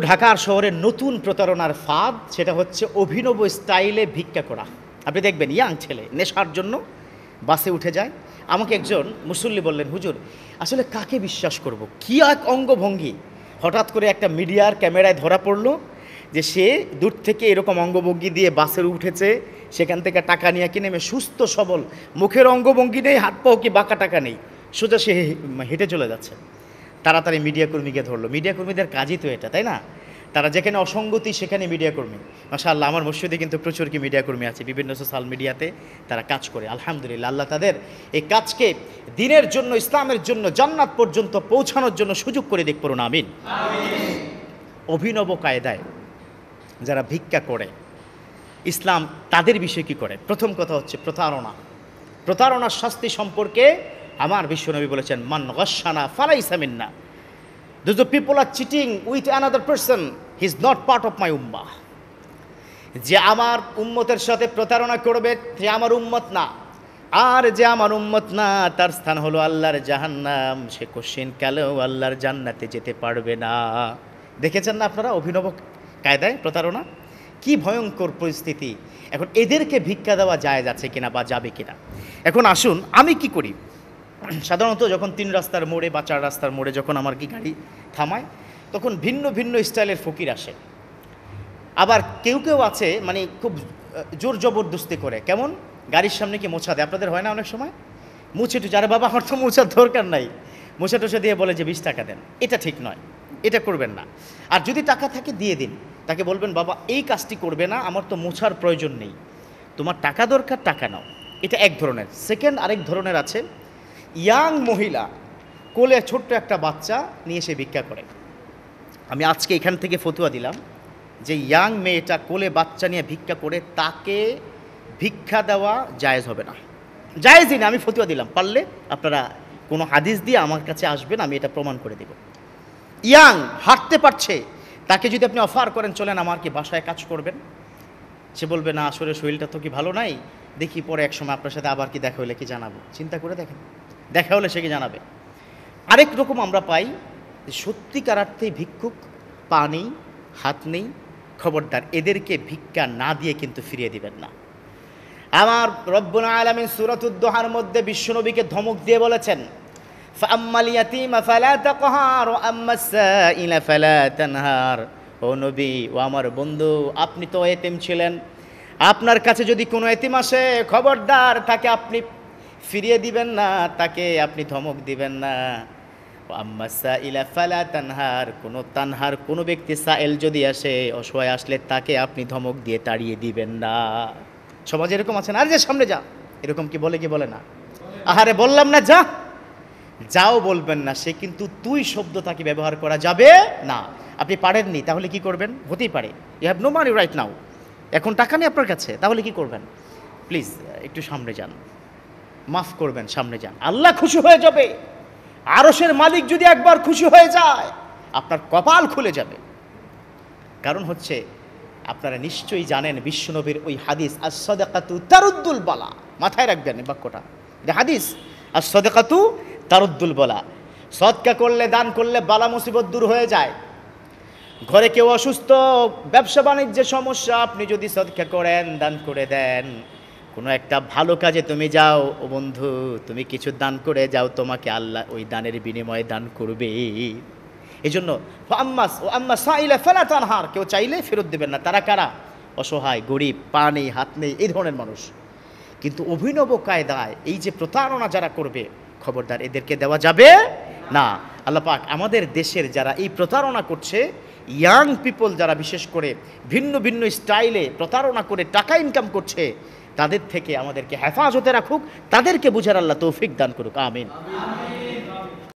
ঢাকার শহরের নতুন প্রতারণার ফাঁদ, সেটা হচ্ছে অভিনব স্টাইলে ভিক্ষা করা। আপনি দেখবেন ইয়াং ছেলে নেশার জন্য বাসে উঠে যায়। আমাকে একজন মুসল্লি বললেন, হুজুর আসলে কাকে বিশ্বাস করব, কী এক অঙ্গভঙ্গি। হঠাৎ করে একটা মিডিয়ার ক্যামেরায় ধরা পড়লো যে সে দূর থেকে এরকম অঙ্গভঙ্গি দিয়ে বাসে উঠেছে, সেখান থেকে টাকা নিয়ে কিনে নেমে সুস্থ সবল, মুখের অঙ্গভঙ্গি নেই, হাত পাও কি বাঁকা, টাকা নেই, সোজা সে হেঁটে চলে যাচ্ছে। তাড়াতাড়ি মিডিয়াকর্মীকে ধরলো। মিডিয়াকর্মীদের কাজই তো এটা, তাই না? তারা যেখানে অসঙ্গতি সেখানে মিডিয়াকর্মী। মাশাআল্লাহ, আমার মসজিদে কিন্তু প্রচুর কি মিডিয়াকর্মী আছে, বিভিন্ন সোশ্যাল মিডিয়াতে তারা কাজ করে। আলহামদুলিল্লাহ, আল্লাহ তাদের এই কাজকে দিনের জন্য, ইসলামের জন্য, জান্নাত পর্যন্ত পৌঁছানোর জন্য সুযোগ করে দিক, পড়ুন আমিন। অভিনব কায়দায় যারা ভিক্ষা করে, ইসলাম তাদের বিষয়ে কী করে? প্রথম কথা হচ্ছে প্রতারণা। প্রতারণার শাস্তি সম্পর্কে আমার বিশ্বনবী বলেছেন, মান গাশশানা ফালাইসা মিন্না। Those people are cheating with another person, he is not part of my ummah. যে আমার উম্মতের সাথে প্রতারণা করবে সে আমার উম্মত না, আর যে আমার উম্মত না তার স্থান হলো আল্লাহর জাহান্নাম, সে কোশ্চিন কালেও আল্লাহর জান্নাতে যেতে পারবে না। দেখেছেন না আপনারা অভিনব কায়দায় প্রতারণা? কি ভয়ঙ্কর পরিস্থিতি। এখন এদেরকে ভিক্ষা দেওয়া যায় যাচ্ছে কিনা বা যাবে কিনা। এখন আসুন, আমি কি করি সাধারণত যখন 3 রাস্তার মোড়ে বা 4 রাস্তার মোড়ে যখন আমার কি গাড়ি থামায়, তখন ভিন্ন ভিন্ন স্টাইলের ফকির আসে। আবার কেউ কেউ আছে মানে খুব জোর জবরদস্তি করে। কেমন? গাড়ির সামনে কি মোছা দেয়, আপনাদের হয় না অনেক সময়? মুছে টুছে, আরে বাবা আমার তো মোছার দরকার নাই, মোছা টোছা দিয়ে বলে যে 20 টাকা দেন। এটা ঠিক নয়, এটা করবেন না। আর যদি টাকা থাকে দিয়ে দিন, তাকে বলবেন বাবা এই কাজটি করবে না, আমার তো মোছার প্রয়োজন নেই, তোমার টাকা দরকার, টাকা নাও। এটা এক ধরনের। সেকেন্ড আরেক ধরনের আছে, ইয়াং মহিলা কোলে ছোট্ট একটা বাচ্চা নিয়ে সে ভিক্ষা করে। আমি আজকে এখান থেকে ফতুয়া দিলাম যে ইয়াং মেয়েটা কোলে বাচ্চা নিয়ে ভিক্ষা করে, তাকে ভিক্ষা দেওয়া জায়েজ হবে না, জায়েজই না। আমি ফতুয়া দিলাম, পারলে আপনারা কোনো হাদিস দিয়ে আমার কাছে আসবেন, আমি এটা প্রমাণ করে দেব। ইয়াং, হাঁটতে পারছে, তাকে যদি আপনি অফার করেন চলেন আমার কি বাসায় কাজ করবেন, সে বলবে না আসলে শরীরটা তো কি ভালো নাই, দেখি পরে এক সময় আপনার সাথে আবার কি দেখা হলে কি জানাবো। চিন্তা করে দেখেন, দেখা হলে সে কি জানাবে। আরেক রকম আমরা পাই, সত্যিকার অর্থে ভিক্ষুক, পা নেই, হাত নেই, খবরদার এদেরকে ভিক্ষা না দিয়ে কিন্তু ফিরিয়ে দিবেন না। আমার রব্বুল আলামিন সূরাতুদ দোহার মধ্যে বিশ্বনবীকে ধমক দিয়ে বলেছেন, ফাআম্মাল ইয়াতীমা ফালা তাকহার ওয়া আম্মাস সাইলা ফালা তানহার। ও নবী, ও আমার বন্ধু, আপনি তো এতিম ছিলেন, আপনার কাছে যদি কোনো এতিম আসে খবরদার তাকে আপনি ফিরিয়ে দিবেন না, তাকে আপনি ধমক দিবেন না। আম্মা সাইলা ফালা তানহার, কোনো ব্যক্তি সাইল যদি আসে, অসহায় আসলে তাকে আপনি ধমক দিয়ে তাড়িয়ে দিবেন না। সমাজে এরকম আছে না, আর যে সামনে যা, এরকম কি বলে কি বলে না? আহারে বললাম না যা, যাও বলবেন না, সে কিন্তু তুই শব্দ তাকে ব্যবহার করা যাবে না। আপনি পারেননি, তাহলে কি করবেন? হতেই পারে you have no money right now, এখন টাকা নেই আপনার কাছে, তাহলে কি করবেন? প্লিজ একটু সামনে যান, মাফ করবেন, সামনে যান, আল্লাহ খুশি হয়ে যাবে। আরশের মালিক যদি একবার খুশি হয়ে যায়, আপনার কপাল খুলে যাবে। কারণ হচ্ছে আপনারা নিশ্চয়ই জানেন বিশ্বনবীর ওই হাদিস, আস-সাদাকাতু তারুদ্দুল বালা, মাথায় রাখবেন এই বাক্যটা, এটা হাদিস, আস-সাদাকাতু তারুদ্দুল বালা। সদকা করলে, দান করলে বালা মুসিবত দূর হয়ে যায়। ঘরে কেউ অসুস্থ, ব্যবসা বাণিজ্যের সমস্যা, আপনি যদি সদকা করেন, দান করে দেন, কোনো একটা ভালো কাজে তুমি যাও, ও বন্ধু তুমি কিছু দান করে যাও, তোমাকে আল্লাহ ওই দানের বিনিময়ে দান করবে। এই জন্য আম্মা সাইলা ফালা তানহার, কেউ চাইলে ফেরত দেবেন না। তারা কারা? অসহায়, গরিব, পা নেই, হাত নেই, এই ধরনের মানুষ। কিন্তু অভিনব কায়দায় এই যে প্রতারণা যারা করবে, খবরদার এদেরকে দেওয়া যাবে না। আল্লাহ পাক আমাদের দেশের যারা এই প্রতারণা করছে, ইয়াং পিপল যারা বিশেষ করে ভিন্ন ভিন্ন স্টাইলে প্রতারণা করে টাকা ইনকাম করছে, তাদের থেকে আমাদেরকে হেফাজতে রাখুক, তাদেরকে বুঝার আল্লাহ তৌফিক দান করুক, আমিন।